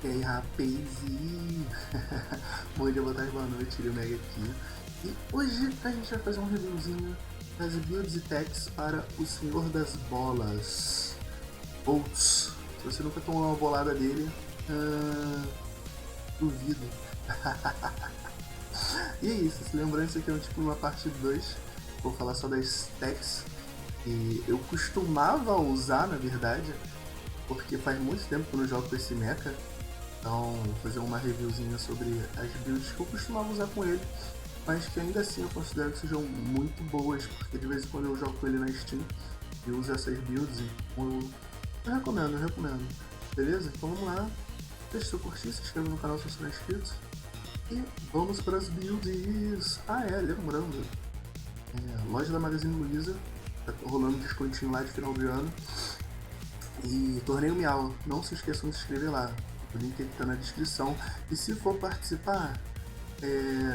E aí, rapazi? Bom dia, boa tarde, boa noite, ele é o Mega aqui. E hoje a gente vai fazer um reviewzinho das builds e techs para o Senhor das Bolas, Boltz. Se você nunca tomou uma bolada dele, duvido. E é isso, se lembrando, isso aqui é um tipo uma parte 2. Vou falar só das techs que eu costumava usar, na verdade, porque faz muito tempo que eu não jogo com esse mecha. Então, vou fazer uma reviewzinha sobre as builds que eu costumava usar com ele, mas que ainda assim eu considero que sejam muito boas, porque de vez em quando eu jogo com ele na Steam e uso essas builds e eu recomendo. Beleza? Então vamos lá, deixa seu curtir, se inscreva no canal se você não é inscrito e vamos para as builds. Lembrando, loja da Magazine Luiza, tá rolando um descontinho lá de final de ano, e torneio Miau, não se esqueçam de se inscrever lá. O link aqui tá na descrição. E se for participar,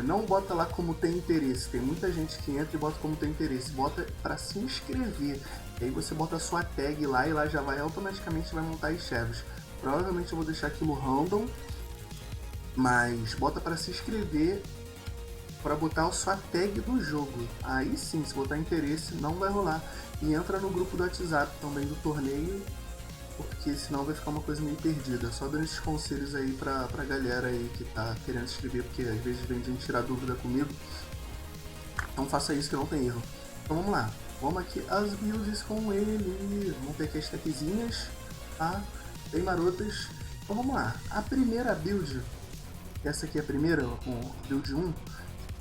não bota lá como tem interesse. Tem muita gente que entra e bota como tem interesse. Bota para se inscrever. E aí você bota a sua tag lá e lá já vai automaticamente vai montar as chaves. Provavelmente eu vou deixar aquilo random, mas bota para se inscrever para botar a sua tag do jogo. Aí sim, se botar interesse, não vai rolar. E entra no grupo do WhatsApp também do torneio, porque senão vai ficar uma coisa meio perdida. Só dando esses conselhos aí pra galera aí que tá querendo se inscrever, porque às vezes vem gente tirar dúvida comigo. Então faça isso que não tem erro. Então vamos lá, vamos aqui as builds com ele. Vamos ter aqui as techzinhas, tá? Bem marotas. Então vamos lá, a primeira build, essa aqui é a primeira, com build 1,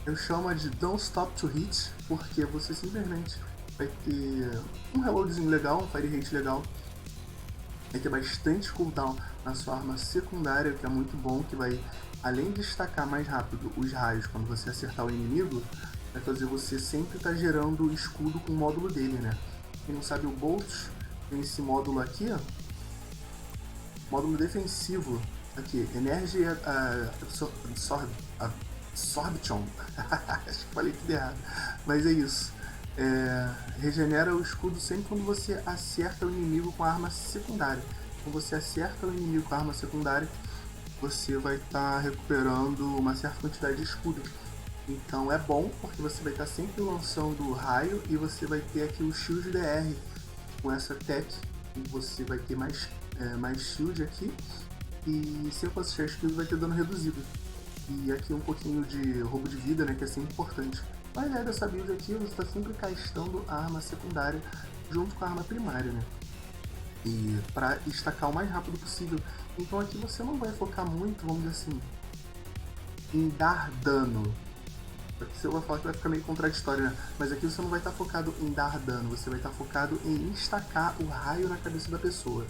eu chamo de Don't Stop to Hit, porque você simplesmente vai ter um reloadzinho legal, um fire rate legal, vai ter bastante cooldown na sua arma secundária, que é muito bom, que vai, além de destacar mais rápido os raios quando você acertar o inimigo, vai fazer você sempre estar gerando escudo com o módulo dele, né? Quem não sabe, o Boltz tem esse módulo aqui, ó, módulo defensivo, aqui, Energy Absorption, acho que falei tudo errado, mas é isso. Regenera o escudo sempre quando você acerta o inimigo com a arma secundária. Quando você acerta o inimigo com a arma secundária, você vai estar recuperando uma certa quantidade de escudo. Então é bom, porque você vai estar sempre lançando raio e você vai ter aqui o shield DR com essa tech, e você vai ter mais shield aqui, e se você achar escudo vai ter dano reduzido. E aqui um pouquinho de roubo de vida, né, que é sempre importante. A ideia dessa build aqui, você está sempre castando a arma secundária junto com a arma primária, né? E para destacar o mais rápido possível. Então aqui você não vai focar muito, vamos dizer assim, em dar dano. Aqui você vai falar que vai ficar meio contraditório, né? Mas aqui você não vai estar focado em dar dano, você vai estar focado em destacar o raio na cabeça da pessoa.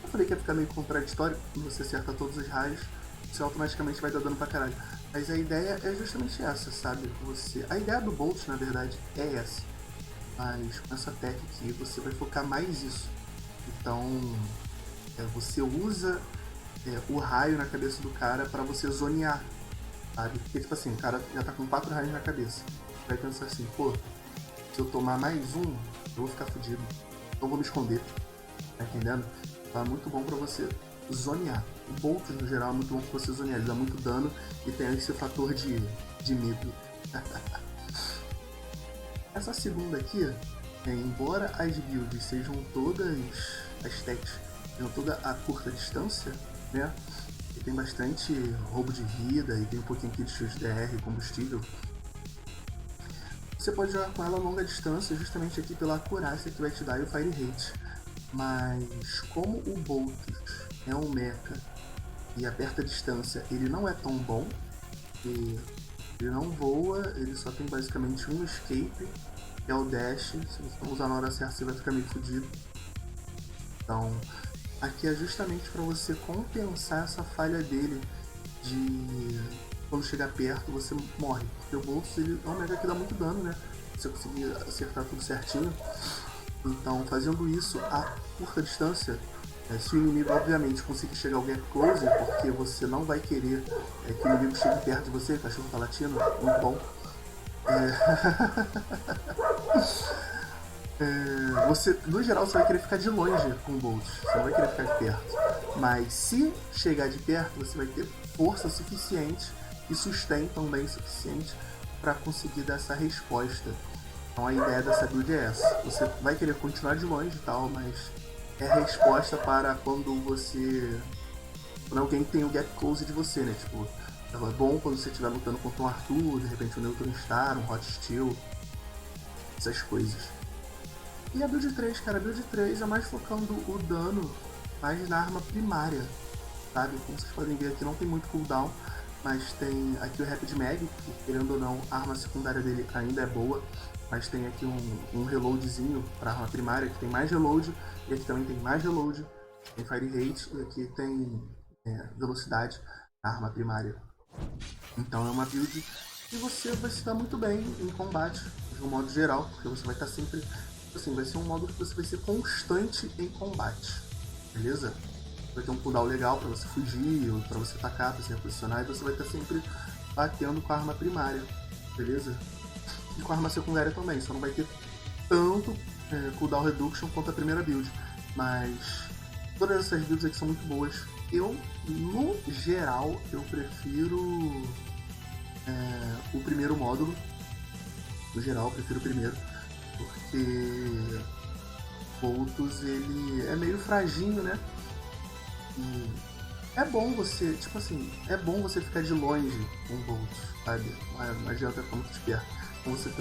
Eu falei que ia ficar meio contraditório, quando você acerta todos os raios, você automaticamente vai dar dano pra caralho. Mas a ideia é justamente essa, sabe? A ideia do Bolt, na verdade, é essa. Mas com essa tech aqui, você vai focar mais isso. Então, você usa o raio na cabeça do cara pra você zonear, sabe? Porque, tipo assim, o cara já tá com 4 raios na cabeça. Você vai pensar assim, pô, se eu tomar mais um, eu vou ficar fudido. Então eu vou me esconder. Tá entendendo? Então é muito bom pra você zonear. O Bolt no geral é muito bom pra você zonear, ele dá muito dano e tem esse fator de medo. Essa segunda aqui, embora as builds sejam todas, as techs sejam toda a curta distância, né? E tem bastante roubo de vida e tem um pouquinho aqui de shield DR, combustível. Você pode jogar com ela a longa distância, justamente aqui pela acurácia que vai te dar e o fire rate. Mas como o Bolt é um mecha e aperta a distância, ele não é tão bom, e ele não voa, ele só tem basicamente um escape, que é o dash. Se você não usar na hora certa, você vai ficar meio fodido. Então aqui é justamente para você compensar essa falha dele, de quando chegar perto você morre, porque o Boltz ele é um mega que dá muito dano, né? Se você conseguir acertar tudo certinho. Então, fazendo isso a curta distância, se o inimigo obviamente conseguir chegar ao get close, porque você não vai querer que o inimigo chegue perto de você, o cachorro tá latindo, muito bom. Você, no geral, você vai querer ficar de longe com o Bolt, você não vai querer ficar de perto. Mas se chegar de perto, você vai ter força suficiente e sustento também suficiente para conseguir dar essa resposta. Então a ideia dessa build é essa. Você vai querer continuar de longe e tal, mas é a resposta para quando alguém tem o gap close de você, né? Tipo, é bom quando você estiver lutando contra um Arthur, de repente um Neutron Star, um Hot Steel, essas coisas. E a build 3, cara, a build 3 é mais focando o dano mais na arma primária, sabe? Como vocês podem ver aqui, não tem muito cooldown, mas tem aqui o Rapid Mag, que querendo ou não, a arma secundária dele ainda é boa, mas tem aqui um reloadzinho para arma primária, que tem mais reload, e aqui também tem mais reload, tem Fire Rate, e aqui tem velocidade na arma primária. Então é uma build que você vai se dar muito bem em combate, de um modo geral, porque você vai estar sempre... Assim, vai ser um modo que você vai ser constante em combate, beleza? Vai ter um cooldown legal pra você fugir, ou pra você atacar, pra se reposicionar, e você vai estar sempre batendo com a arma primária, beleza? E com a arma secundária também, só não vai ter tanto cooldown reduction quanto a primeira build, mas todas essas builds aqui são muito boas. Eu, no geral, eu prefiro o primeiro módulo, no geral, eu prefiro o primeiro, porque Boltus ele é meio fraginho, né? E é bom você, tipo assim, é bom você ficar de longe com o Boltus, sabe? Não adianta ficar muito de perto. Então você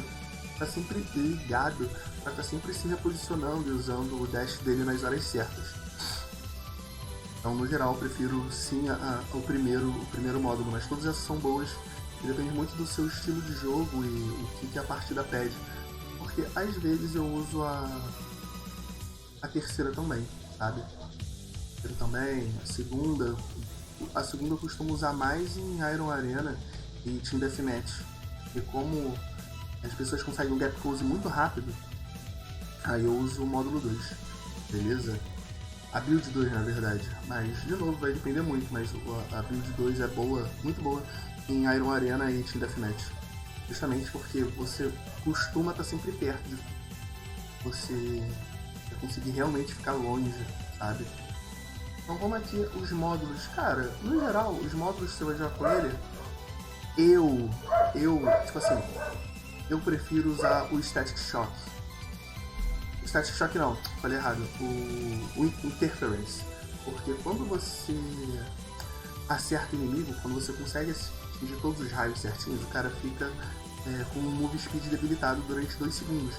tá sempre ligado pra estar sempre se reposicionando e usando o dash dele nas horas certas. Então, no geral, eu prefiro sim o primeiro módulo, mas todas essas são boas. Depende muito do seu estilo de jogo e o que a partida pede. Porque às vezes eu uso a terceira também, sabe? A terceira também, a segunda. A segunda eu costumo usar mais em Iron Arena e Team Deathmatch. E como as pessoas conseguem um gap close muito rápido, aí eu uso o módulo 2, beleza? A build 2 na verdade, mas de novo vai depender muito, mas a build 2 é boa, muito boa em Iron Arena e Team Deathmatch. Justamente porque você costuma estar sempre perto de você conseguir realmente ficar longe, sabe? Então vamos aqui, os módulos. Cara, no geral, os módulos que você vai jogar com ele, tipo assim, eu prefiro usar o Static Shock. O Static Shock não, falei errado, o Interference. Porque quando você acerta o inimigo, quando você consegue atingir todos os raios certinhos, o cara fica com um move speed debilitado durante 2 segundos.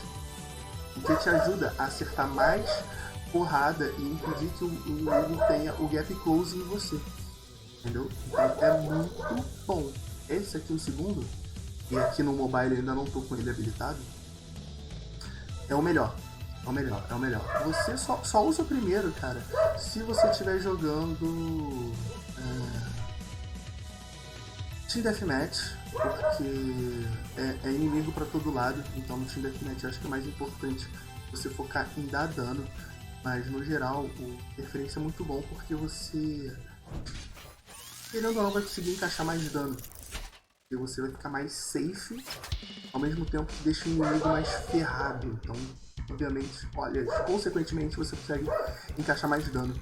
O que te ajuda a acertar mais porrada e impedir que o inimigo tenha o gap close em você. Entendeu? Então é muito bom. Esse aqui, o segundo, e aqui no mobile eu ainda não tô com ele habilitado, é o melhor. É o melhor, é o melhor. Você só usa o primeiro, cara, se você estiver jogando Team Deathmatch, porque é inimigo pra todo lado, então no Team Deathmatch eu acho que é mais importante você focar em dar dano, mas no geral o interferência é muito bom porque você, querendo ou não, vai conseguir encaixar mais dano, e você vai ficar mais safe, ao mesmo tempo que deixa o inimigo mais ferrado, então obviamente, olha, consequentemente você consegue encaixar mais dano.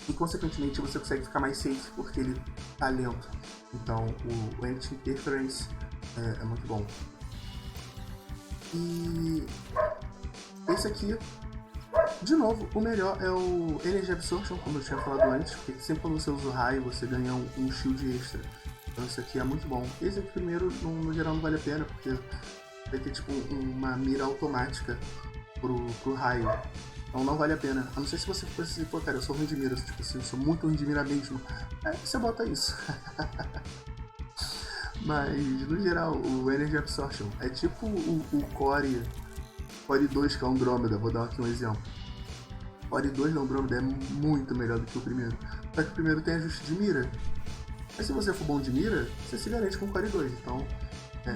E consequentemente você consegue ficar mais safe porque ele tá lento. Então o Anti-Interference é muito bom. E esse aqui, de novo, o melhor é o Energy Absorption, como eu tinha falado antes, porque sempre quando você usa o raio você ganha um shield extra. Então esse aqui é muito bom. Esse aqui primeiro, no geral, não vale a pena, porque vai ter tipo uma mira automática pro raio. Então não vale a pena. A não ser se você fosse assim, pô, cara, eu sou ruim de mira, tipo assim, eu sou muito ruim de mira mesmo. Aí você bota isso. Mas, no geral, o Energy Absorption é tipo o Core 2 que é o Andromeda, vou dar aqui um exemplo. O Core 2 da Andromeda é muito melhor do que o primeiro. Só que o primeiro tem ajuste de mira. Mas se você for bom de mira, você se garante com o Core 2. Então,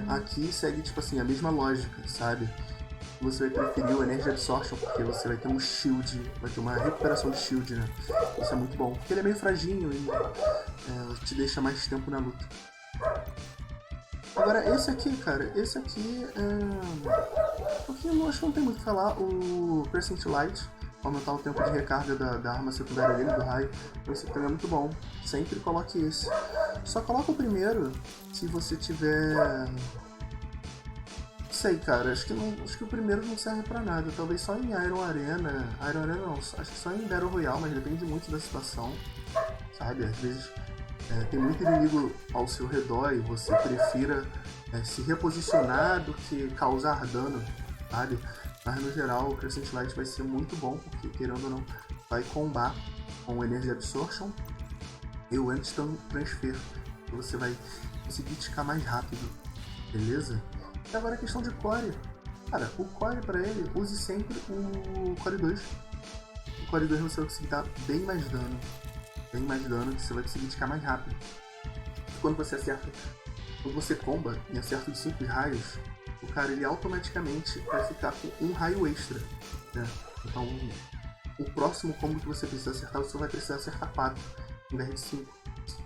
aqui segue, tipo assim, a mesma lógica, sabe? Você vai preferir o Energy Absorption, porque você vai ter um shield, vai ter uma recuperação de shield, né? Isso é muito bom, porque ele é meio fraginho e te deixa mais tempo na luta. Agora, esse aqui, cara, esse aqui é... Porque eu acho que não tem muito o que falar. O Crescent Light, aumentar o tempo de recarga da arma secundária dele, do raio. Esse aqui também é muito bom. Sempre coloque esse. Só coloca o primeiro se você tiver... Não sei, cara. Acho que o primeiro não serve pra nada. Talvez só em Iron Arena. Iron Arena não. Acho que só em Battle Royale, mas depende muito da situação. Sabe? Às vezes tem muito inimigo ao seu redor e você prefira se reposicionar do que causar dano, sabe? Mas no geral o Crescent Light vai ser muito bom, porque querendo ou não, vai combar com o Energy Absorption e o Instant Transfer, que você vai conseguir ticar mais rápido, beleza? E agora a questão de Core. Cara, o Core pra ele, use sempre o Core 2. O Core 2 você vai conseguir dar bem mais dano. Bem mais dano, que você vai conseguir ticar mais rápido. Quando você comba e acerta os 5 raios, o cara ele automaticamente vai ficar com um raio extra, né? Então o próximo combo que você precisa acertar, você vai precisar acertar 4 em vez de 5.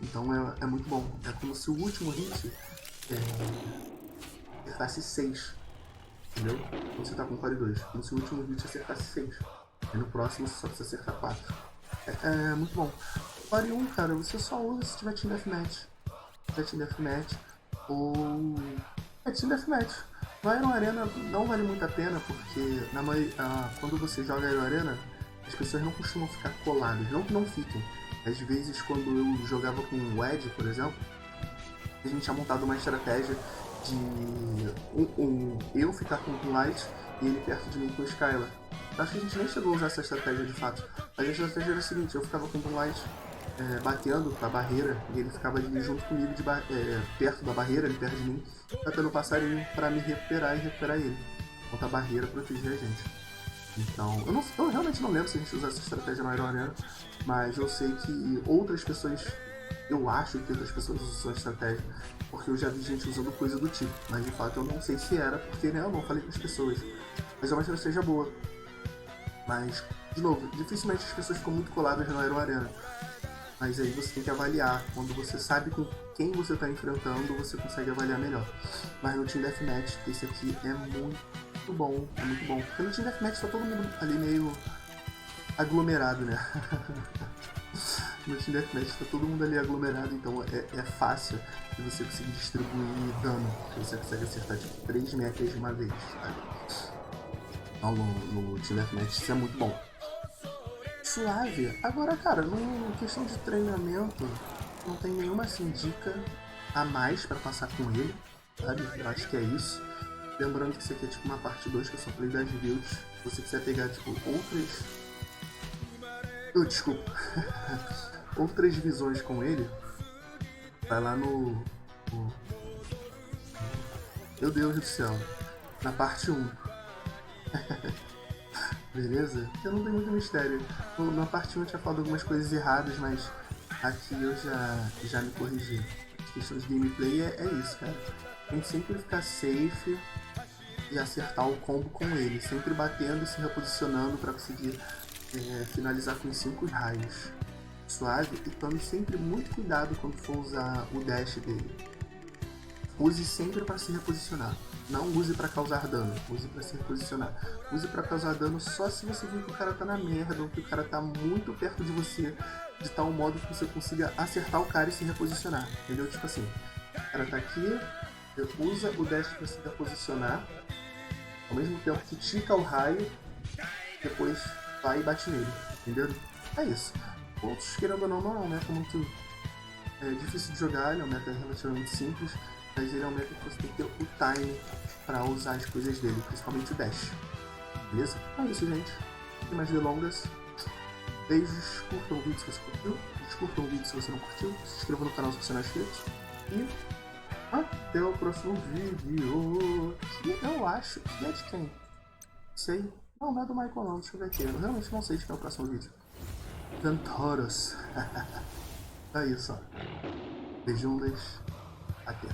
Então é muito bom. É como se o último hit acertasse 6. Entendeu? Quando você tá com Core 2. Como se o último hit acertasse 6. E no próximo você só precisa acertar 4. É muito bom. Core 1, cara, você só usa se tiver Team Deathmatch. Se tiver Team Deathmatch ou... Team Deathmatch. No Iron Arena não vale muito a pena, porque quando você joga Iron Arena, as pessoas não costumam ficar coladas. Não que não fiquem. Às vezes, quando eu jogava com o Ed, por exemplo, a gente tinha montado uma estratégia de eu ficar com o Light e ele perto de mim com o Skylar. Acho que a gente nem chegou a usar essa estratégia de fato. Mas a estratégia era a seguinte, eu ficava com o Light batendo com a barreira e ele ficava ali junto comigo perto da barreira, ali perto de mim, tentando passarinho pra me recuperar e recuperar ele. Enquanto a barreira protegia a gente. Então, eu realmente não lembro se a gente usa essa estratégia no Iron Arena, mas eu sei que outras pessoas, eu acho que outras pessoas usam essa estratégia, porque eu já vi gente usando coisa do tipo, mas de fato eu não sei se era, porque né, eu não falei com as pessoas. Mas é uma estratégia boa. Mas, de novo, dificilmente as pessoas ficam muito coladas no Iron Arena. Mas aí você tem que avaliar. Quando você sabe com quem você está enfrentando, você consegue avaliar melhor. Mas no Team Deathmatch, esse aqui é muito bom. É muito bom. Porque no Team Deathmatch tá todo mundo ali meio aglomerado, né? No Team Deathmatch tá todo mundo ali aglomerado, então é fácil de você conseguir distribuir dano. Você consegue acertar tipo 3 mechas de uma vez, sabe? Então no Team Deathmatch isso é muito bom. Suave. Agora, cara, no questão de treinamento, não tem nenhuma assim, dica a mais pra passar com ele, sabe? Eu acho que é isso. Lembrando que isso aqui é tipo uma parte 2 que eu só falei das builds. Se você quiser pegar tipo outras... desculpa. Outras visões com ele, vai lá no... Meu Deus do céu. Na parte 1. Beleza? Eu não tenho muito mistério. Na parte 1 eu tinha falado algumas coisas erradas, mas aqui eu já me corrigi. A questão de gameplay é isso, cara. Tem que sempre ficar safe e acertar o combo com ele. Sempre batendo e se reposicionando para conseguir finalizar com 5 raios. Suave, e tome sempre muito cuidado quando for usar o dash dele. Use sempre para se reposicionar. Não use para causar dano, use para se reposicionar. Use para causar dano só se você vir que o cara tá na merda ou que o cara tá muito perto de você, de tal modo que você consiga acertar o cara e se reposicionar. Entendeu? Tipo assim, o cara tá aqui, usa o dash para se reposicionar, ao mesmo tempo que tica o raio, depois vai e bate nele. Entendeu? É isso. Outros, querendo ou não, não é um meta muito difícil de jogar, ele é um meta relativamente simples. Mas ele é um meta que você tem que ter o time para usar as coisas dele, principalmente o dash. Beleza? É isso, gente. Sem mais delongas. Beijos, curtam o vídeo se você curtiu. Descurtam o vídeo se você não curtiu. Se inscreva no canal se você não é inscrito. E até o próximo vídeo. Que eu acho que é de quem? Sei. Não é do Michael não, deixa eu ver aqui. Eu realmente não sei de quem é o próximo vídeo. Ventoros. É isso, ó. Beijundas. Até.